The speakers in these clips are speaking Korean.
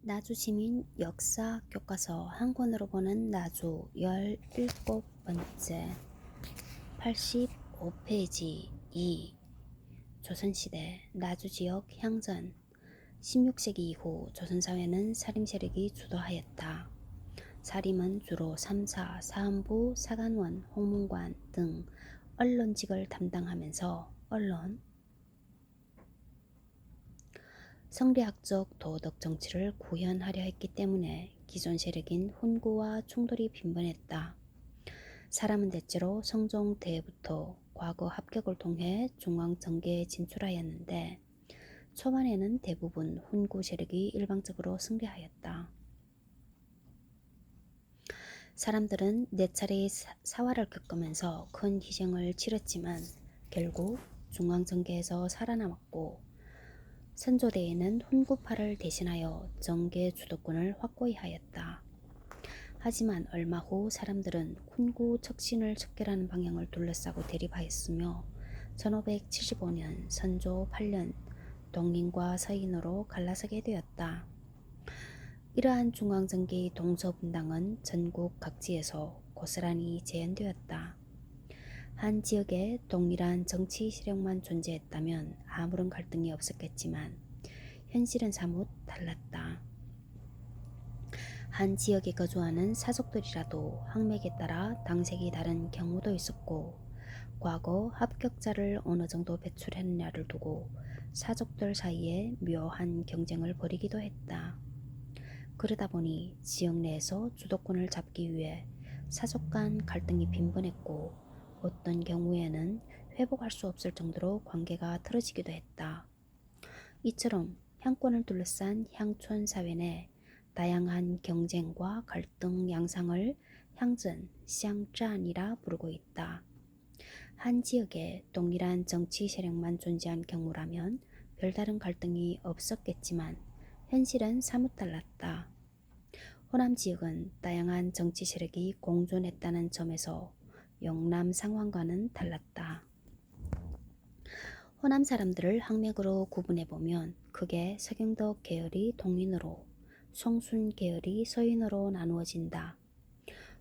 나주시민 역사 교과서 한 권으로 보는 나주 17번째 85페이지 2. 조선시대 나주지역 향전 16세기 이후 조선사회는 살림세력이 주도하였다. 살림은 주로 3사, 사헌부, 사간원, 홍문관 등 언론직을 담당하면서 언론, 성리학적 도덕 정치를 구현하려 했기 때문에 기존 세력인 훈구와 충돌이 빈번했다. 사람은 대체로 성종 때부터 과거 합격을 통해 중앙정계에 진출하였는데 초반에는 대부분 훈구 세력이 일방적으로 승리하였다. 사람들은 네 차례의 사화를 겪으면서 큰 희생을 치렀지만 결국 중앙정계에서 살아남았고 선조대에는 훈구파를 대신하여 정계 주도권을 확고히 하였다. 하지만 얼마 후 사람들은 훈구 척신을 척결하는 방향을 둘러싸고 대립하였으며 1575년 선조 8년 동인과 서인으로 갈라서게 되었다. 이러한 중앙정계의 동서분당은 전국 각지에서 고스란히 재현되었다. 한 지역에 동일한 정치 세력만 존재했다면 아무런 갈등이 없었겠지만 현실은 사뭇 달랐다. 한 지역에 거주하는 사족들이라도 학맥에 따라 당색이 다른 경우도 있었고 과거 합격자를 어느 정도 배출했느냐를 두고 사족들 사이에 묘한 경쟁을 벌이기도 했다. 그러다 보니 지역 내에서 주도권을 잡기 위해 사족 간 갈등이 빈번했고 어떤 경우에는 회복할 수 없을 정도로 관계가 틀어지기도 했다. 이처럼 향권을 둘러싼 향촌 사회 내 다양한 경쟁과 갈등 양상을 향전, 쌍짠이라 부르고 있다. 한 지역에 동일한 정치 세력만 존재한 경우라면 별다른 갈등이 없었겠지만 현실은 사뭇 달랐다. 호남 지역은 다양한 정치 세력이 공존했다는 점에서 영남 상황과는 달랐다. 호남 사람들을 학맥으로 구분해보면 크게 서경덕 계열이 동인으로 송순 계열이 서인으로 나누어진다.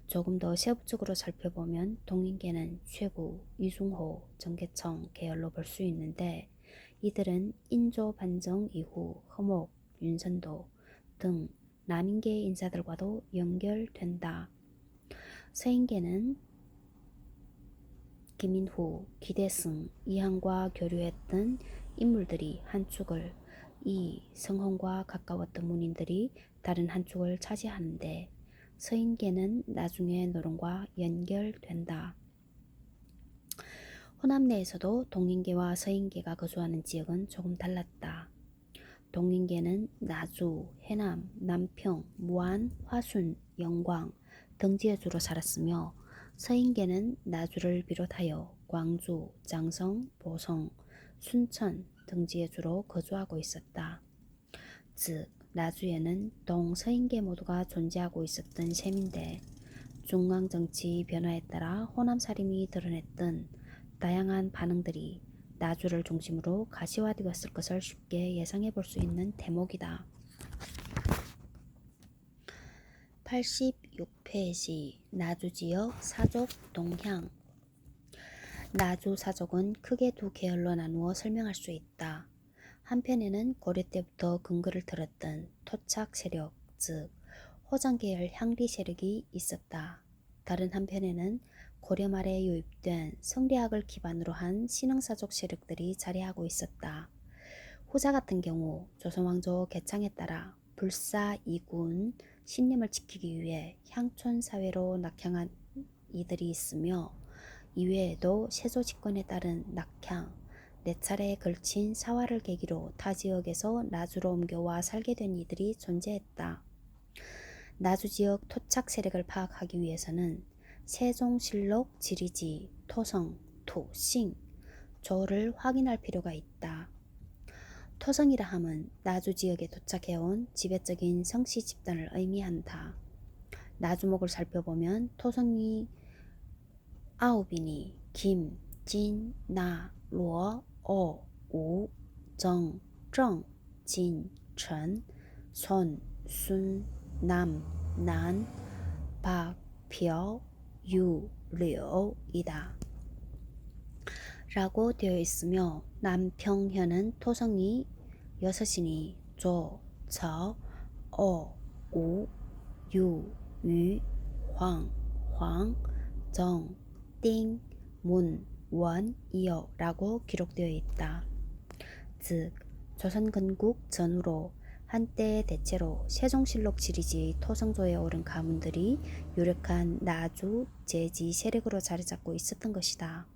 조금 더 세부적으로 살펴보면 동인계는 최구, 이중호, 정계청 계열로 볼 수 있는데 이들은 인조 반정 이후 허목, 윤선도 등 남인계 인사들과도 연결된다. 서인계는 김인후, 기대승, 이항과 교류했던 인물들이 한 축을, 이 성헌과 가까웠던 문인들이 다른 한 축을 차지하는데 서인계는 나중에 노론과 연결된다. 호남 내에서도 동인계와 서인계가 거주하는 지역은 조금 달랐다. 동인계는 나주, 해남, 남평, 무안, 화순, 영광 등 지에 주로 살았으며 서인계는 나주를 비롯하여 광주, 장성, 보성, 순천 등 지에 주로 거주하고 있었다. 즉 나주에는 동서인계 모두가 존재하고 있었던 셈인데 중앙정치 변화에 따라 호남 살림이 드러냈던 다양한 반응들이 나주를 중심으로 가시화되었을 것을 쉽게 예상해 볼 수 있는 대목이다. 86페이지 나주지역 사족 동향. 나주 사족은 크게 두 계열로 나누어 설명할 수 있다. 한편에는 고려 때부터 근거를 들었던 토착 세력, 즉 호장 계열 향리 세력이 있었다. 다른 한편에는 고려 말에 유입된 성리학을 기반으로 한 신흥사족 세력들이 자리하고 있었다. 후자 같은 경우 조선왕조 개창에 따라 불사 이군 신념을 지키기 위해 향촌 사회로 낙향한 이들이 있으며 이외에도 세조 집권에 따른 낙향, 네 차례에 걸친 사화를 계기로 타 지역에서 나주로 옮겨와 살게 된 이들이 존재했다. 나주 지역 토착 세력을 파악하기 위해서는 세종실록 지리지, 토성, 토, 싱, 조를 확인할 필요가 있다. 토성이라 함은 나주 지역에 도착해온 지배적인 성씨 집단을 의미한다. 나주목을 살펴보면 토성이 9이니 김, 진, 나, 로, 오, 우, 정, 정, 진, 천, 손, 순, 남, 난, 박, 표, 유, 료이다. 라고 되어 있으며 남평현은 토성이 6이니 조, 저, 어, 오, 유, 유, 황, 정, 띵, 문, 원, 이어 라고 기록되어 있다. 즉 조선 건국 전후로 한때 대체로 세종실록 시리즈의 토성조에 오른 가문들이 유력한 나주, 제지 세력으로 자리잡고 있었던 것이다.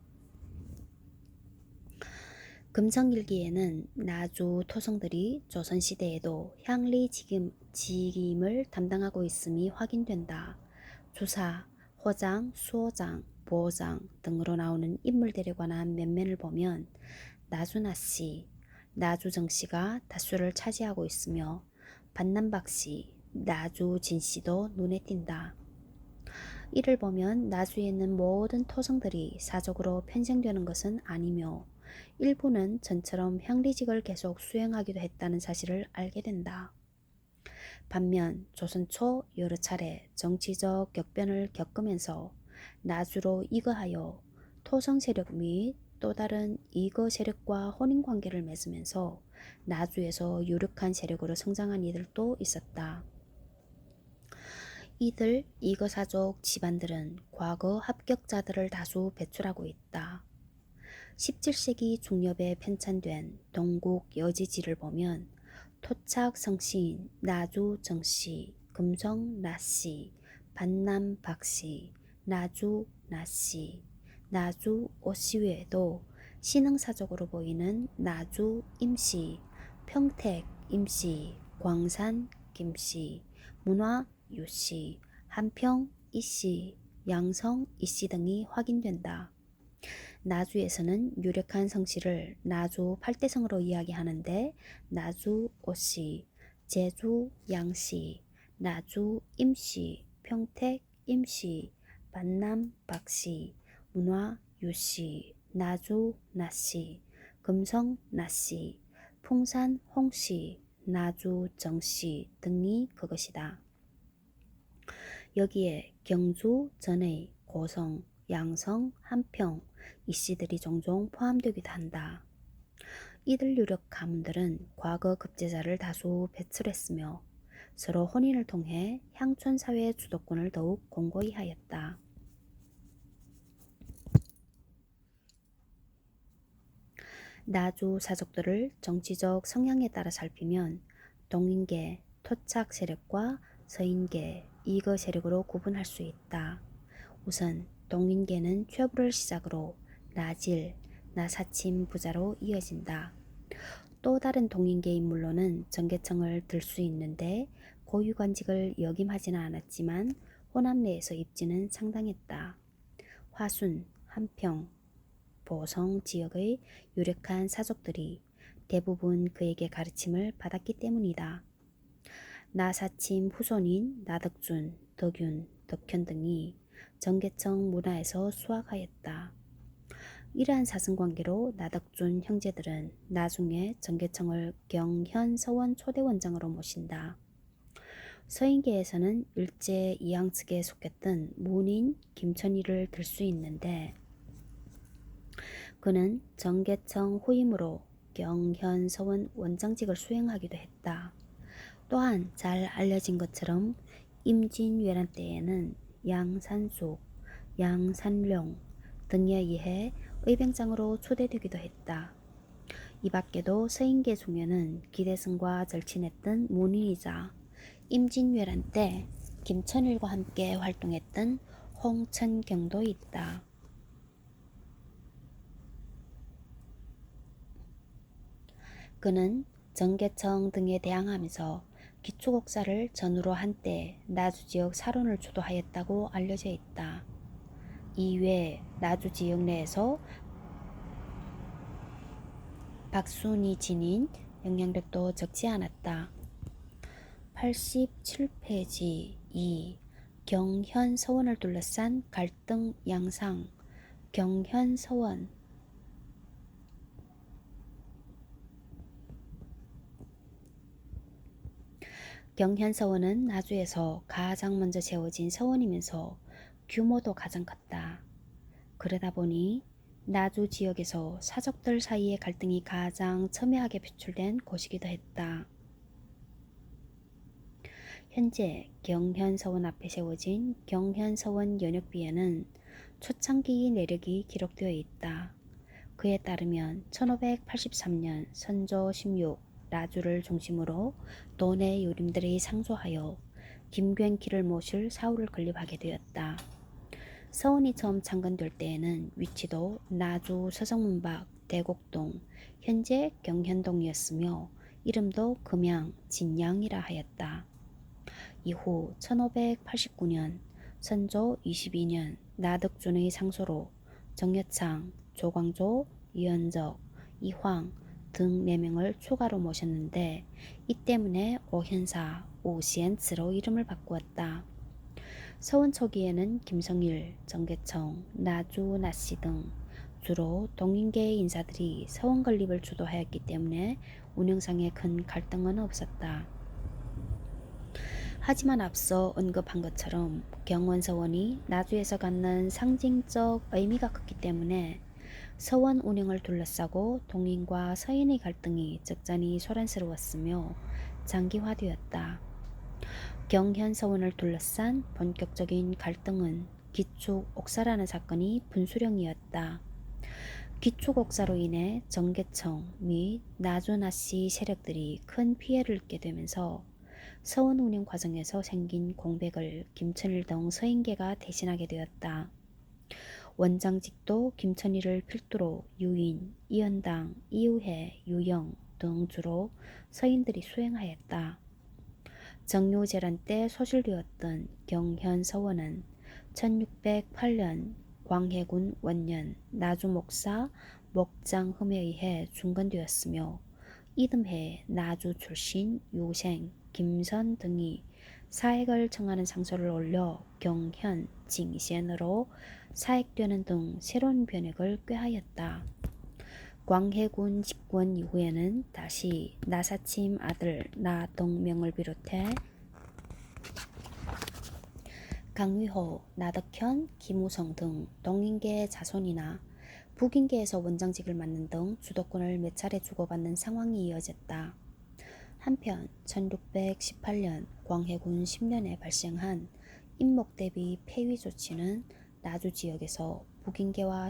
금성일기에는 나주 토성들이 조선시대에도 향리 직임을 담당하고 있음이 확인된다. 주사, 호장, 수호장, 보호장 등으로 나오는 인물들에 관한 면면을 보면 나주나씨, 나주정씨가 다수를 차지하고 있으며 반남박씨, 나주진씨도 눈에 띈다. 이를 보면 나주에 있는 모든 토성들이 사적으로 편성되는 것은 아니며 일부는 전처럼 향리직을 계속 수행하기도 했다는 사실을 알게 된다. 반면 조선 초 여러 차례 정치적 격변을 겪으면서 나주로 이거하여 토성 세력 및 또 다른 이거 세력과 혼인관계를 맺으면서 나주에서 유력한 세력으로 성장한 이들도 있었다. 이들 이거사족 집안들은 과거 합격자들을 다수 배출하고 있다. 17세기 중엽에 편찬된 동국 여지지를 보면 토착 성씨인 나주 정씨, 금성 나씨, 반남 박씨, 나주 나씨, 나주 오씨 외에도 신흥사적으로 보이는 나주 임씨, 평택 임씨, 광산 김씨, 문화 유씨, 한평 이씨, 양성 이씨 등이 확인된다. 나주에서는 유력한 성씨를 나주 8대성으로 이야기하는데 나주 오씨, 제주 양씨, 나주 임씨, 평택 임씨, 반남 박씨, 문화 유씨, 나주 나씨, 금성 나씨, 풍산 홍씨, 나주 정씨 등이 그것이다. 여기에 경주, 전의, 고성, 양성, 한평, 이씨들이 종종 포함되기도 한다. 이들 유력 가문들은 과거 급제자를 다수 배출했으며 서로 혼인을 통해 향촌 사회의 주도권을 더욱 공고히 하였다. 나주 사족들을 정치적 성향에 따라 살피면 동인계, 토착 세력과 서인계, 이거 세력으로 구분할 수 있다. 우선 동인계는 최부를 시작으로 나질, 나사침 부자로 이어진다. 또 다른 동인계 인물로는 정계청을 들 수 있는데 고유관직을 역임하지는 않았지만 호남 내에서 입지는 상당했다. 화순, 한평, 보성 지역의 유력한 사족들이 대부분 그에게 가르침을 받았기 때문이다. 나사침 후손인 나덕준, 덕윤, 덕현 등이 정계청 문화에서 수학하였다. 이러한 사승관계로 나덕준 형제들은 나중에 정계청을 경현서원 초대원장으로 모신다. 서인계에서는 일제 이항측에 속했던 문인 김천희를 들 수 있는데 그는 정계청 후임으로 경현서원 원장직을 수행하기도 했다. 또한 잘 알려진 것처럼 임진왜란 때에는 양산숙, 양산룡 등에 의해 의병장으로 초대되기도 했다. 이 밖에도 서인계 중에는 기대승과 절친했던 문인이자 임진왜란 때 김천일과 함께 활동했던 홍천경도 있다. 그는 정계청 등에 대항하면서 기초국사를 전후로 한때 나주지역 사론을 주도하였다고 알려져 있다. 이외에 나주지역 내에서 박순이 지닌 영향력도 적지 않았다. 87페이지 2. 경현서원을 둘러싼 갈등 양상. 경현서원 경현서원은 나주에서 가장 먼저 세워진 서원이면서 규모도 가장 컸다. 그러다 보니 나주 지역에서 사족들 사이의 갈등이 가장 첨예하게 표출된 곳이기도 했다. 현재 경현서원 앞에 세워진 경현서원 연역비에는 초창기 내력이 기록되어 있다. 그에 따르면 1583년 선조 16 나주를 중심으로 도내 요림들이 상소하여 김굉기를 모실 사후를 건립하게 되었다. 서원이 처음 창건될 때에는 위치도 나주 서성문 밖 대곡동 현재 경현동이었으며 이름도 금양, 진양이라 하였다. 이후 1589년 선조 22년 나덕준의 상소로 정여창, 조광조, 이현적, 이황 등 4명을 추가로 모셨는데 이 때문에 오현사, 오시엔츠로 이름을 바꾸었다. 서원 초기에는 김성일, 정계청, 나주, 나씨 등 주로 동인계의 인사들이 서원 건립을 주도하였기 때문에 운영상에 큰 갈등은 없었다. 하지만 앞서 언급한 것처럼 경원서원이 나주에서 갖는 상징적 의미가 컸기 때문에 서원 운영을 둘러싸고 동인과 서인의 갈등이 적잖이 소란스러웠으며 장기화되었다. 경현서원을 둘러싼 본격적인 갈등은 기축 옥사라는 사건이 분수령이었다. 기축옥사로 인해 정계청 및 나주나씨 세력들이 큰 피해를 입게 되면서 서원 운영 과정에서 생긴 공백을 김천일 등 서인계가 대신하게 되었다. 원장직도 김천일을 필두로 유인, 이연당, 이우회, 유영 등 주로 서인들이 수행하였다. 정묘재란 때 소실되었던 경현서원은 1608년 광해군 원년 나주목사 목장흠에 의해 중건되었으며 이듬해 나주 출신 유생, 김선 등이 사액을 청하는 상소를 올려 경현, 징센으로 사액되는 등 새로운 변혁을 꾀하였다. 광해군 집권 이후에는 다시 나사침 아들 나덕명을 비롯해 강위호, 나덕현, 김우성 등 동인계 자손이나 북인계에서 원장직을 맡는 등 주도권을 몇 차례 주고받는 상황이 이어졌다. 한편 1618년 광해군 10년에 발생한 임목대비 폐위 조치는 나주 지역에서 북인계와